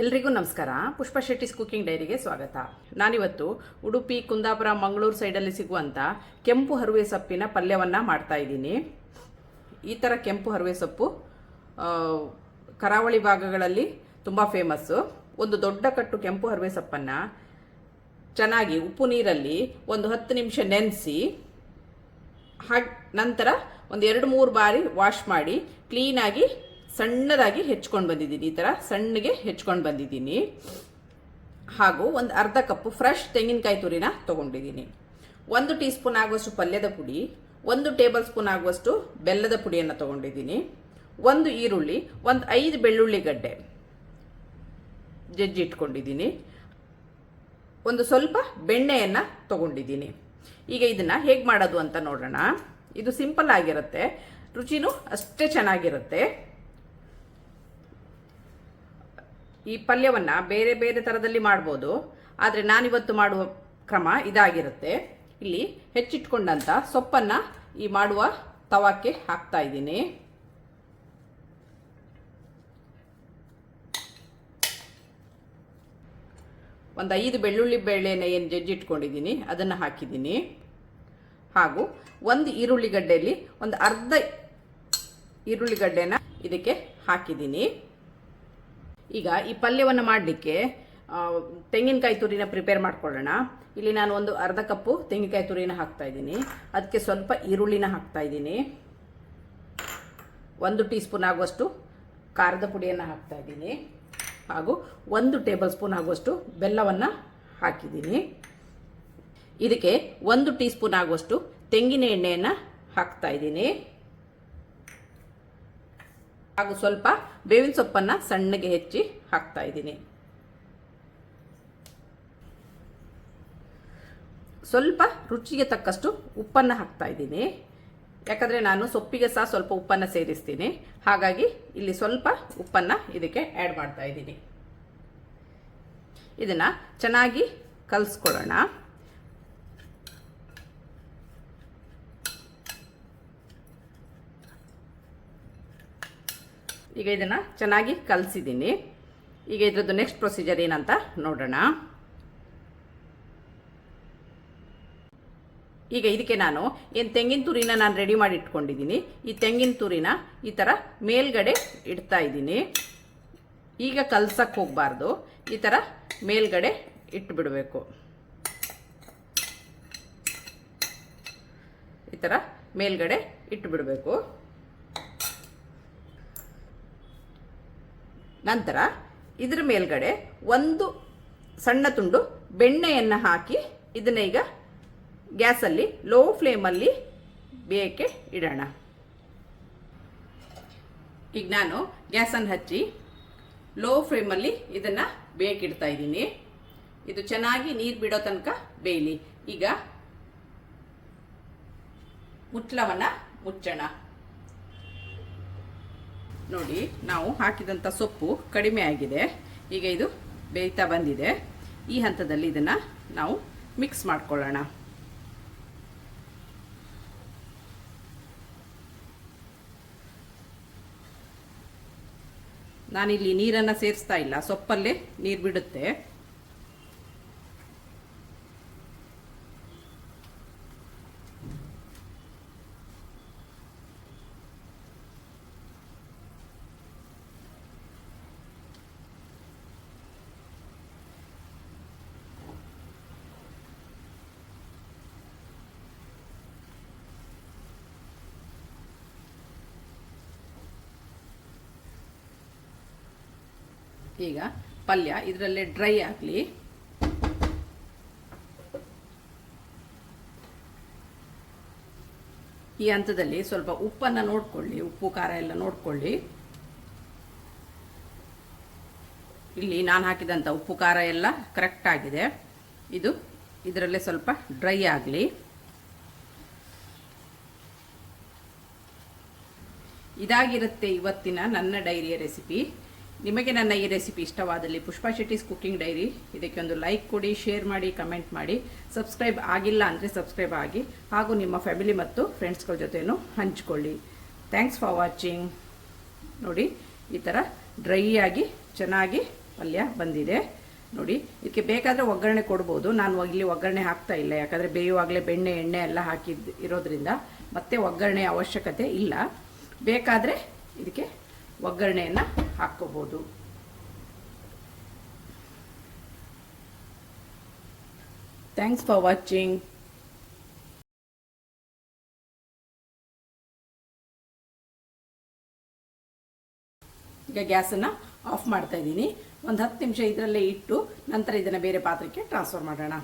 ಎಲ್ರಿಗೂ ನಮಸ್ಕಾರ. ಪುಷ್ಪಾ ಶೆಟ್ಟಿಸ್ ಕುಕಿಂಗ್ ಡೈರಿಗೆ ಸ್ವಾಗತ. ನಾನಿವತ್ತು ಉಡುಪಿ, ಕುಂದಾಪುರ, ಮಂಗಳೂರು ಸೈಡಲ್ಲಿ ಸಿಗುವಂಥ ಕೆಂಪು ಹರುವೆ ಸೊಪ್ಪಿನ ಪಲ್ಯವನ್ನು ಮಾಡ್ತಾ ಇದ್ದೀನಿ. ಈ ಥರ ಕೆಂಪು ಹರುವೆ ಸೊಪ್ಪು ಕರಾವಳಿ ಭಾಗಗಳಲ್ಲಿ ತುಂಬ ಫೇಮಸ್ಸು. ಒಂದು ದೊಡ್ಡ ಕಟ್ಟು ಕೆಂಪು ಹರುವೆ ಸೊಪ್ಪನ್ನು ಚೆನ್ನಾಗಿ ಉಪ್ಪು ನೀರಲ್ಲಿ ಒಂದು 10 ನಿಮಿಷ ನೆನೆಸಿ ನಂತರ ಒಂದು 2-3 ಬಾರಿ ವಾಶ್ ಮಾಡಿ ಕ್ಲೀನಾಗಿ ಸಣ್ಣದಾಗಿ ಹೆಚ್ಕೊಂಡು ಬಂದಿದ್ದೀನಿ. ಈ ಥರ ಸಣ್ಣಗೆ ಹೆಚ್ಕೊಂಡು ಬಂದಿದ್ದೀನಿ. ಹಾಗೂ ಒಂದು ಅರ್ಧ ಕಪ್ಪು ಫ್ರೆಶ್ ತೆಂಗಿನಕಾಯಿ ತುರಿನ ತೊಗೊಂಡಿದ್ದೀನಿ. 1 ಟೀ ಸ್ಪೂನ್ ಆಗುವಷ್ಟು ಪಲ್ಯದ ಪುಡಿ, 1 ಟೇಬಲ್ ಸ್ಪೂನ್ ಆಗುವಷ್ಟು ಬೆಲ್ಲದ ಪುಡಿಯನ್ನು ತೊಗೊಂಡಿದ್ದೀನಿ. 1 ಈರುಳ್ಳಿ, 5 ಬೆಳ್ಳುಳ್ಳಿ ಗಡ್ಡೆ ಜಜ್ಜಿಟ್ಕೊಂಡಿದ್ದೀನಿ. ಒಂದು ಸ್ವಲ್ಪ ಬೆಣ್ಣೆಯನ್ನು ತೊಗೊಂಡಿದ್ದೀನಿ. ಈಗ ಇದನ್ನು ಹೇಗೆ ಮಾಡೋದು ಅಂತ ನೋಡೋಣ. ಇದು ಸಿಂಪಲ್ ಆಗಿರುತ್ತೆ, ರುಚಿನೂ ಅಷ್ಟೇ ಚೆನ್ನಾಗಿರುತ್ತೆ. ಈ ಪಲ್ಯವನ್ನು ಬೇರೆ ಬೇರೆ ಥರದಲ್ಲಿ ಮಾಡ್ಬೋದು, ಆದರೆ ನಾನಿವತ್ತು ಮಾಡುವ ಕ್ರಮ ಇದಾಗಿರುತ್ತೆ. ಇಲ್ಲಿ ಹೆಚ್ಚಿಟ್ಕೊಂಡಂಥ ಸೊಪ್ಪನ್ನು ಈ ಮಾಡುವ ತವಾಕ್ಕೆ ಹಾಕ್ತಾ ಇದ್ದೀನಿ. ಒಂದು 5 ಬೆಳ್ಳುಳ್ಳಿ ಬೇಳೆನ ಏನು ಜಜ್ಜಿಟ್ಕೊಂಡಿದ್ದೀನಿ ಅದನ್ನು ಹಾಕಿದ್ದೀನಿ. ಹಾಗೂ 1 ಈರುಳ್ಳಿಗಡ್ಡೆಯಲ್ಲಿ ಒಂದು ಅರ್ಧ ಈರುಳ್ಳಿಗಡ್ಡೆನ ಇದಕ್ಕೆ ಹಾಕಿದ್ದೀನಿ. ಈಗ ಈ ಪಲ್ಯವನ್ನು ಮಾಡಲಿಕ್ಕೆ ತೆಂಗಿನಕಾಯಿ ತುರಿನ ಪ್ರಿಪೇರ್ ಮಾಡ್ಕೊಳ್ಳೋಣ. ಇಲ್ಲಿ ನಾನು ಒಂದು ಅರ್ಧ ಕಪ್ಪು ತೆಂಗಿನಕಾಯಿ ತುರಿನ ಹಾಕ್ತಾ ಇದ್ದೀನಿ. ಅದಕ್ಕೆ ಸ್ವಲ್ಪ ಈರುಳ್ಳಿನ ಹಾಕ್ತಾ ಇದ್ದೀನಿ. 1 ಟೀ ಸ್ಪೂನ್ ಆಗುವಷ್ಟು ಖಾರದ ಪುಡಿಯನ್ನು ಹಾಕ್ತಾ ಇದ್ದೀನಿ. ಹಾಗೂ 1 ಟೇಬಲ್ ಸ್ಪೂನ್ ಆಗುವಷ್ಟು ಬೆಲ್ಲವನ್ನು ಹಾಕಿದ್ದೀನಿ. ಇದಕ್ಕೆ 1 ಟೀ ಸ್ಪೂನ್ ಆಗುವಷ್ಟು ತೆಂಗಿನ ಎಣ್ಣೆಯನ್ನು ಹಾಕ್ತಾ ಇದ್ದೀನಿ. ಹಾಗೂ ಸ್ವಲ್ಪ ಬೇವಿನ ಸೊಪ್ಪನ್ನು ಸಣ್ಣಗೆ ಹೆಚ್ಚಿ ಹಾಕ್ತಾ ಇದ್ದೀನಿ. ಸ್ವಲ್ಪ ರುಚಿಗೆ ತಕ್ಕಷ್ಟು ಉಪ್ಪನ್ನು ಹಾಕ್ತಾ ಇದ್ದೀನಿ. ಯಾಕಂದರೆ ನಾನು ಸೊಪ್ಪಿಗೆ ಸಹ ಸ್ವಲ್ಪ ಉಪ್ಪನ್ನು ಸೇರಿಸ್ತೀನಿ. ಹಾಗಾಗಿ ಇಲ್ಲಿ ಸ್ವಲ್ಪ ಉಪ್ಪನ್ನು ಇದಕ್ಕೆ ಆ್ಯಡ್ ಮಾಡ್ತಾ ಇದ್ದೀನಿ. ಇದನ್ನು ಚೆನ್ನಾಗಿ ಕಲಿಸ್ಕೊಳ್ಳೋಣ. ಈಗ ಇದನ್ನು ಚೆನ್ನಾಗಿ ಕಲಸಿದ್ದೀನಿ. ಈಗ ಇದರದ್ದು ನೆಕ್ಸ್ಟ್ ಪ್ರೊಸೀಜರ್ ಏನಂತ ನೋಡೋಣ. ಈಗ ಇದಕ್ಕೆ ನಾನು ಏನು ತೆಂಗಿನ ತುರಿನ ನಾನು ರೆಡಿ ಮಾಡಿ ಇಟ್ಕೊಂಡಿದ್ದೀನಿ. ಈ ತೆಂಗಿನ ತುರಿನ ಈ ಥರ ಮೇಲ್ಗಡೆ ಇಡ್ತಾ ಇದ್ದೀನಿ. ಈಗ ಕಲ್ಸಕ್ಕೆ ಹೋಗಬಾರ್ದು, ಈ ಥರ ಮೇಲ್ಗಡೆ ಇಟ್ಟುಬಿಡಬೇಕು. ಈ ಥರ ಮೇಲ್ಗಡೆ ಇಟ್ಟುಬಿಡಬೇಕು. ನಂತರ ಇದರ ಮೇಲ್ಗಡೆ 1 ಸಣ್ಣ ತುಂಡು ಬೆಣ್ಣೆಯನ್ನು ಹಾಕಿ ಇದನ್ನ ಈಗ ಗ್ಯಾಸಲ್ಲಿ ಲೋ ಫ್ಲೇಮಲ್ಲಿ ಬೇಯಕ್ಕೆ ಇಡೋಣ. ಈಗ ನಾನು ಗ್ಯಾಸನ್ನು ಹಚ್ಚಿ ಲೋ ಫ್ಲೇಮಲ್ಲಿ ಇದನ್ನು ಬೇಯಕ್ಕೆ ಇಡ್ತಾ ಇದ್ದೀನಿ. ಇದು ಚೆನ್ನಾಗಿ ನೀರು ಬಿಡೋ ತನಕ ಬೇಯಲಿ. ಈಗ ಮುಚ್ಚಳವನ್ನು ಮುಚ್ಚೋಣ. ನೋಡಿ, ನಾವು ಹಾಕಿದಂಥ ಸೊಪ್ಪು ಕಡಿಮೆ ಆಗಿದೆ. ಈಗ ಇದು ಬೇಯ್ತಾ ಬಂದಿದೆ. ಈ ಹಂತದಲ್ಲಿ ಇದನ್ನು ನಾವು ಮಿಕ್ಸ್ ಮಾಡ್ಕೊಳ್ಳೋಣ. ನಾನಿಲ್ಲಿ ನೀರನ್ನು ಸೇರಿಸ್ತಾ ಇಲ್ಲ, ಸೊಪ್ಪಲ್ಲೇ ನೀರು ಬಿಡುತ್ತೆ. ಈಗ ಪಲ್ಯ ಇದರಲ್ಲೇ ಡ್ರೈ ಆಗಲಿ. ಈ ಹಂತದಲ್ಲಿ ಸ್ವಲ್ಪ ಉಪ್ಪನ್ನು ನೋಡ್ಕೊಳ್ಳಿ, ಉಪ್ಪು ಖಾರ ಎಲ್ಲ ನೋಡ್ಕೊಳ್ಳಿ. ಇಲ್ಲಿ ನಾನು ಹಾಕಿದಂಥ ಉಪ್ಪು ಖಾರ ಎಲ್ಲ ಕರೆಕ್ಟ್ ಆಗಿದೆ. ಇದು ಇದರಲ್ಲೇ ಸ್ವಲ್ಪ ಡ್ರೈ ಆಗಲಿ. ಇದಾಗಿರುತ್ತೆ ಇವತ್ತಿನ ನನ್ನ ಡೈರಿಯ ರೆಸಿಪಿ. ನಿಮಗೆ ನನ್ನ ಈ ರೆಸಿಪಿ ಇಷ್ಟವಾದಲ್ಲಿ ಪುಷ್ಪಾ ಶೆಟ್ಟಿಸ್ ಕುಕಿಂಗ್ ಡೈರಿ ಇದಕ್ಕೆ ಒಂದು ಲೈಕ್ ಕೊಡಿ, ಶೇರ್ ಮಾಡಿ, ಕಮೆಂಟ್ ಮಾಡಿ. ಸಬ್ಸ್ಕ್ರೈಬ್ ಆಗಿಲ್ಲ ಅಂದರೆ ಸಬ್ಸ್ಕ್ರೈಬ್ ಆಗಿ, ಹಾಗೂ ನಿಮ್ಮ ಫ್ಯಾಮಿಲಿ ಮತ್ತು ಫ್ರೆಂಡ್ಸ್ಗಳ ಜೊತೆನೂ ಹಂಚ್ಕೊಳ್ಳಿ. Thanks for watching. ನೋಡಿ, ಈ ಥರ ಡ್ರೈ ಆಗಿ ಚೆನ್ನಾಗಿ ಪಲ್ಯ ಬಂದಿದೆ ನೋಡಿ. ಇದಕ್ಕೆ ಬೇಕಾದರೆ ಒಗ್ಗರಣೆ ಕೊಡ್ಬೋದು. ನಾನು ಇಲ್ಲಿ ಒಗ್ಗರಣೆ ಹಾಕ್ತಾ ಇಲ್ಲ, ಯಾಕಂದರೆ ಬೇಯುವಾಗಲೇ ಬೆಣ್ಣೆ ಎಣ್ಣೆ ಎಲ್ಲ ಇರೋದ್ರಿಂದ ಮತ್ತೆ ಒಗ್ಗರಣೆ ಅವಶ್ಯಕತೆ ಇಲ್ಲ. ಬೇಕಾದರೆ ಇದಕ್ಕೆ ಒಗ್ಗರಣೆಯನ್ನು ಹಾಕ್ಕೋಬೋದು. Thanks for watching. ಈಗ ಗ್ಯಾಸನ್ನು ಆಫ್ ಮಾಡ್ತಾ ಇದ್ದೀನಿ. ಒಂದು 10 ನಿಮಿಷ ಇದರಲ್ಲೇ ಇಟ್ಟು ನಂತರ ಇದನ್ನು ಬೇರೆ ಪಾತ್ರಕ್ಕೆ ಟ್ರಾನ್ಸ್ಫರ್ ಮಾಡೋಣ.